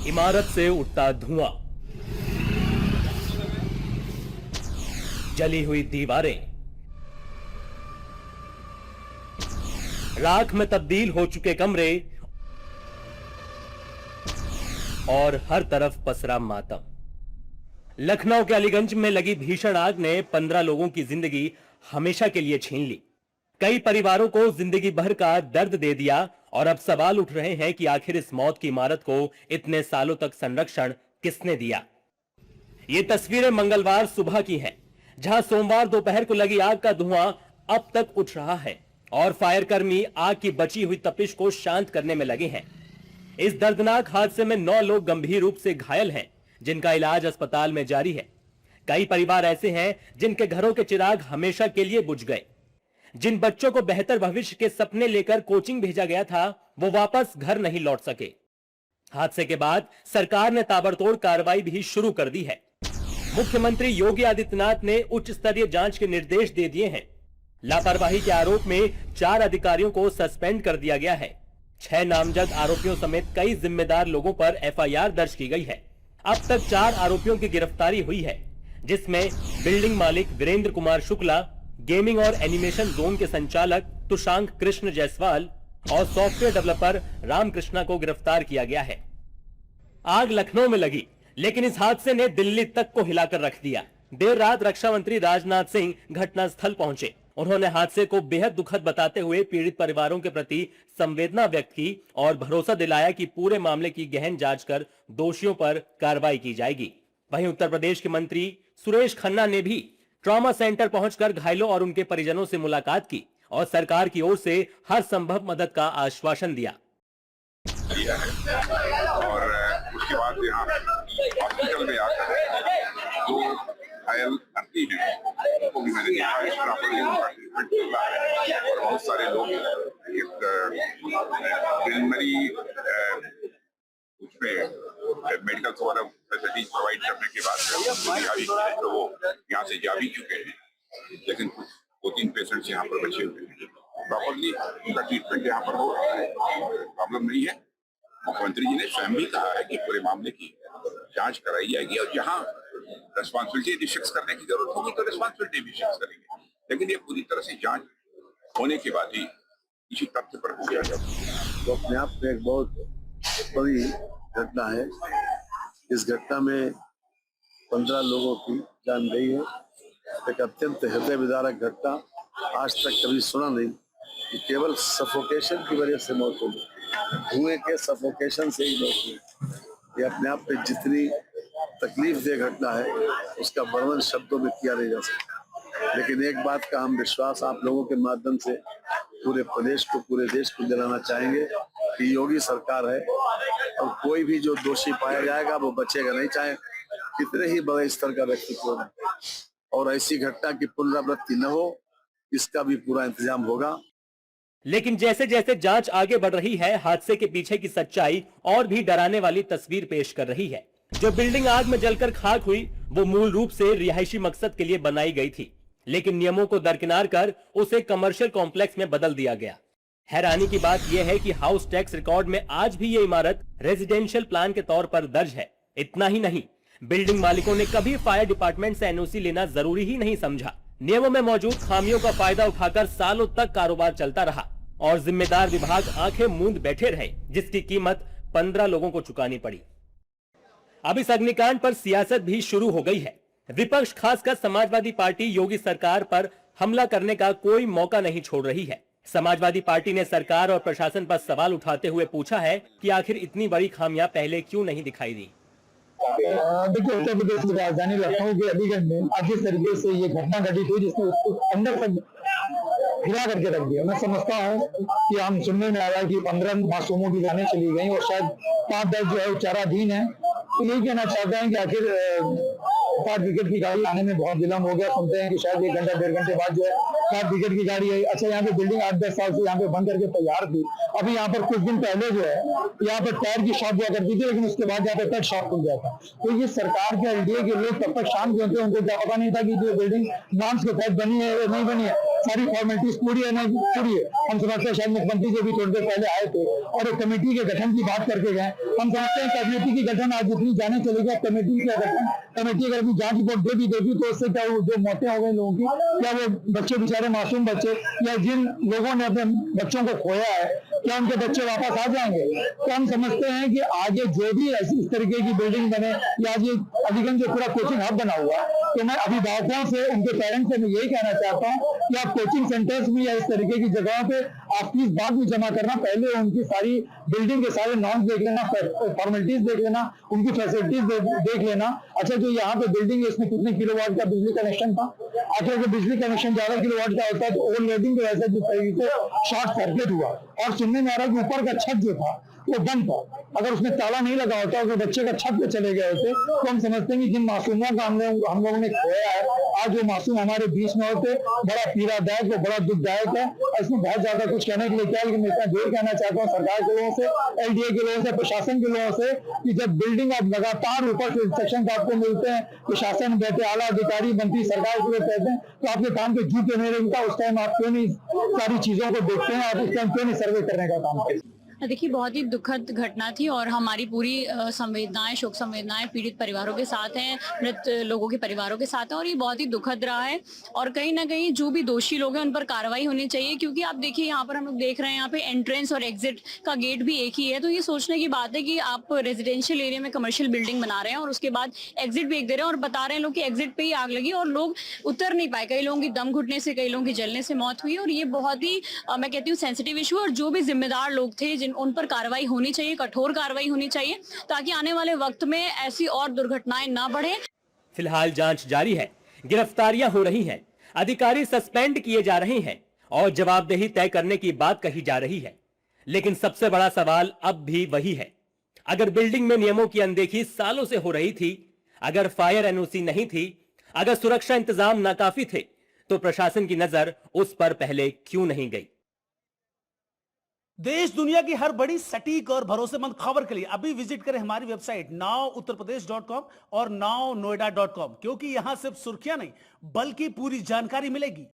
इमारत से उठता धुआं, जली हुई दीवारें, राख में तब्दील हो चुके कमरे और हर तरफ पसरा मातम। लखनऊ के अलीगंज में लगी भीषण आग ने 15 लोगों की जिंदगी हमेशा के लिए छीन ली। कई परिवारों को जिंदगी भर का दर्द दे दिया और अब सवाल उठ रहे हैं कि आखिर इस मौत की इमारत को इतने सालों तक संरक्षण किसने दिया। ये तस्वीरें मंगलवार सुबह की हैं, जहां सोमवार दोपहर को लगी आग का धुआं अब तक उठ रहा है और फायर कर्मी आग की बची हुई तपिश को शांत करने में लगे हैं। इस दर्दनाक हादसे में 9 लोग गंभीर रूप से घायल हैं, जिनका इलाज अस्पताल में जारी है। कई परिवार ऐसे हैं जिनके घरों के चिराग हमेशा के लिए बुझ गए। जिन बच्चों को बेहतर भविष्य के सपने लेकर कोचिंग भेजा गया था, वो वापस घर नहीं लौट सके। हादसे के बाद सरकार ने ताबड़तोड़ कार्रवाई भी शुरू कर दी है। मुख्यमंत्री योगी आदित्यनाथ ने उच्च स्तरीय जांच के निर्देश दे दिए हैं। लापरवाही के आरोप में 4 अधिकारियों को सस्पेंड कर दिया गया है। 6 नामजद आरोपियों समेत कई जिम्मेदार लोगों पर एफआईआर दर्ज की गई है। अब तक 4 आरोपियों की गिरफ्तारी हुई है, जिसमें बिल्डिंग मालिक वीरेंद्र कुमार शुक्ला, गेमिंग और एनिमेशन जोन के संचालक तुषांक कृष्ण जायसवाल और सॉफ्टवेयर डेवलपर रामकृष्णा को गिरफ्तार किया गया है। आग लखनऊ में लगी, लेकिन इस हादसे ने दिल्ली तक को हिलाकर रख दिया। देर रात रक्षा मंत्री राजनाथ सिंह घटनास्थल पहुंचे। उन्होंने हादसे को बेहद दुखद बताते हुए पीड़ित परिवारों के प्रति संवेदना व्यक्त की और भरोसा दिलाया कि पूरे मामले की गहन जांच कर दोषियों पर कार्रवाई की जाएगी। वहीं उत्तर प्रदेश के मंत्री सुरेश खन्ना ने भी ट्रॉमा सेंटर पहुंचकर घायलों और उनके परिजनों से मुलाकात की और सरकार की ओर से हर संभव मदद का आश्वासन दिया। और उसके बाद यहाँ हॉस्पिटल में आकर जो घायल भर्ती हैं उनको भी मैंने देखा है, प्रॉपर्ली उनका ट्रीटमेंट चल रहा है और बहुत सारे लोग एक प्रिलिमिनरी उसमें मेडिकल फैसिलिटीज प्रोवाइड करने के बाद तो वो यहाँ से जा भी चुके हैं, लेकिन कुछ 2-3 पेशेंट्स यहाँ पर बचे हुए हैं। प्रॉपर्ली उनका ट्रीटमेंट यहाँ पर हो रहा है, प्रॉब्लम नहीं है। मुख्यमंत्री जी ने स्वयं भी कहा है कि पूरे मामले की जांच कराई जाएगी और जहां रिस्पॉन्सिबिलिटी फिक्स करने की जरूरत होगी तो रिस्पॉन्सिबिलिटी भी फिक्स करेंगे, लेकिन ये पूरी तरह से जांच होने के बाद ही इसी तथ्य पर हो जाएगा। तो अपने आप में एक बहुत बड़ी घटना है। इस घटना में 15 लोगों की जान गई है। एक अत्यंत हृदय विदारक घटना, आज तक कभी सुना नहीं कि केवल सफोकेशन की वजह से मौत हो गई, धुएं के सफोकेशन से ही मौत हुई। ये अपने आप में जितनी तकलीफ दे घटना है उसका वर्णन शब्दों में किया नहीं जा सकता। लेकिन एक बात का हम विश्वास आप लोगों के माध्यम से पूरे प्रदेश को, पूरे देश को दिलाना चाहेंगे कि योगी सरकार है और कोई भी जो दोषी पाया जाएगा वो बचेगा नहीं, चाहे कितने ही बड़े स्तर का व्यक्तित्व हो, और ऐसी घटना की पुनरावृत्ति न हो इसका भी पूरा इंतजाम होगा। लेकिन जैसे जैसे जांच आगे बढ़ रही है, हादसे के पीछे की सच्चाई और भी डराने वाली तस्वीर पेश कर रही है। जो बिल्डिंग आग में जलकर खाक हुई वो मूल रूप से रिहायशी मकसद के लिए बनाई गई थी, लेकिन नियमों को दरकिनार कर उसे कमर्शियल कॉम्प्लेक्स में बदल दिया गया। हैरानी की बात यह है कि हाउस टैक्स रिकॉर्ड में आज भी ये इमारत रेजिडेंशियल प्लान के तौर पर दर्ज है। इतना ही नहीं, बिल्डिंग मालिकों ने कभी फायर डिपार्टमेंट से एनओसी लेना जरूरी ही नहीं समझा। नियमों में मौजूद खामियों का फायदा उठाकर सालों तक कारोबार चलता रहा और जिम्मेदार विभाग आंखें मूंद बैठे रहे, जिसकी कीमत 15 लोगों को चुकानी पड़ी। अब इस अग्निकांड पर सियासत भी शुरू हो गई है। विपक्ष, खासकर समाजवादी पार्टी, योगी सरकार पर हमला करने का कोई मौका नहीं छोड़ रही है। समाजवादी पार्टी ने सरकार और प्रशासन पर सवाल उठाते हुए पूछा है कि आखिर इतनी बड़ी खामियां पहले क्यों नहीं दिखाई दी। देखिए, उत्तर प्रदेश की राजधानी लखनऊ के अलीगंज में आज जिस तरीके से ये घटना घटित हुई, जिसने उसको अंदर तक हिला करके रख दिया। मैं समझता हूँ कि हम सुनने में आ रहा है कि 15 मासूमों की जानें चली गई और शायद 5-10 जो है उपचाराधीन है। तो यही कहना चाहते हैं कि आखिर फायर ब्रिगेड की गाड़ी आने में बहुत विलम्ब हो गया। सुनते हैं कि शायद 1 घंटा 1.5 घंटे बाद जो है फायर ब्रिगेड की गाड़ी आई। अच्छा, यहाँ पे बिल्डिंग 8-10 साल से यहाँ पे बंद करके तैयार थी। अभी यहाँ पर कुछ दिन पहले जो है यहाँ पर टायर की शॉप हुआ करती थी, लेकिन उसके बाद यहाँ पे पेट शॉप खुल गया था। तो ये सरकार के एलडीए के लोग तब तक शांत हुए थे, उनको क्या पता नहीं था कि जो बिल्डिंग नॉर्म्स के तहत बनी है या नहीं बनी है, सारी फॉर्मेलिटीज पूरी है नहीं पूरी है। हम समझते हैं शायद मुख्यमंत्री जी भी थोड़ी देर पहले आए थे और एक कमेटी के गठन की बात करके गए। हम समझते हैं कमेटी की गठन आज जितनी जाने चलेगी, कमेटी का गठन, कमेटी अगर अपनी जांच रिपोर्ट दे भी देगी तो उससे क्या जो मौतें हो गई लोगों की, क्या वो बच्चे बेचारे मासूम बच्चे या जिन लोगों ने अपने बच्चों को खोया है, क्या उनके बच्चे वापस आ जाएंगे? तो हम समझते हैं कि आगे जो भी ऐसी इस तरीके की बिल्डिंग बने या ये अलीगंज जो पूरा कोचिंग हब बना हुआ, तो मैं अभिभावकों से, उनके पेरेंट्स से मैं यही कहना चाहता हूँ कि आप कोचिंग सेंटर्स में या इस तरीके की जगहों पे आप फीस बाद में जमा करना, पहले उनकी सारी बिल्डिंग के सारे नॉर्म्स देख लेना, फॉर्मेलिटीज देख लेना, उनकी फैसिलिटीज देख लेना। अच्छा, जो यहाँ पे बिल्डिंग है इसमें कितने किलोवाट का बिजली कनेक्शन था? आखिर अगर बिजली कनेक्शन ज्यादा किलोवाट का होता है तो ओवर लोडिंग की वजह से जिस तरीके से शॉर्ट सर्किट हुआ, और सुनने में आ रहा है कि ऊपर का छत जो था वो बंद था, अगर उसमें ताला नहीं लगा होता, अगर बच्चे का छत पे चले गए होते, तो हम समझते हैं कि जिन मासूमों का हम लोगों ने खोया है, आज वो मासूम हमारे बीच में होते, बड़ा पीड़ादायक और बड़ा दुखदायक है। इसमें बहुत ज्यादा कुछ कहने के लिए क्या है, लेकिन मैं इतना जोर कहना चाहता हूँ सरकार के लोगों से, एलडीए के लोगों से, प्रशासन के लोगों से, कि जब बिल्डिंग आप लगातार ऊपर से इंस्ट्रक्शन आपको मिलते हैं, प्रशासन बैठे आला अधिकारी मंत्री सरकार के लोग कहते हैं, तो आपके काम पे झूठ नहीं रहता, उस टाइम आप क्यों नहीं सारी चीजों को देखते हैं, आप उस टाइम क्यों नहीं सर्वे करने का काम करते हैं? देखिए, बहुत ही दुखद घटना थी और हमारी पूरी संवेदनाएं, शोक संवेदनाएं पीड़ित परिवारों के साथ हैं, मृत लोगों के परिवारों के साथ है, और ये बहुत ही दुखद रहा है। और कहीं ना कहीं जो भी दोषी लोग हैं उन पर कार्रवाई होनी चाहिए, क्योंकि आप देखिए यहाँ पर हम लोग देख रहे हैं, यहाँ पे एंट्रेंस और एग्जिट का गेट भी एक ही है। तो ये सोचने की बात है कि आप रेजिडेंशियल एरिया में कमर्शियल बिल्डिंग बना रहे हैं और उसके बाद एग्जिट भी एक दे रहे हैं और बता रहे हैं लोग कि एग्जिट पे ही आग लगी और लोग उतर नहीं पाए। कई लोगों की दम घुटने से, कई लोगों की जलने से मौत हुई। और ये बहुत ही मैं कहती हूँ सेंसिटिव इशू, और जो भी जिम्मेदार लोग थे उन पर कार्रवाई होनी चाहिए, कठोर कार्रवाई होनी चाहिए, ताकि आने वाले वक्त में ऐसी और दुर्घटनाएं ना बढ़े। फिलहाल जांच जारी है, गिरफ्तारियां हो रही हैं, अधिकारी सस्पेंड किए जा रहे हैं और जवाबदेही तय करने की बात कही जा रही है। लेकिन सबसे बड़ा सवाल अब भी वही है, अगर बिल्डिंग में नियमों की अनदेखी सालों से हो रही थी, अगर फायर एनओसी नहीं थी, अगर सुरक्षा इंतजाम नाकाफी थे, तो प्रशासन की नजर उस पर पहले क्यों नहीं गई? देश दुनिया की हर बड़ी सटीक और भरोसेमंद खबर के लिए अभी विजिट करें हमारी वेबसाइट nowuttarpradesh.com और nownoida.com, क्योंकि यहां सिर्फ सुर्खियां नहीं बल्कि पूरी जानकारी मिलेगी।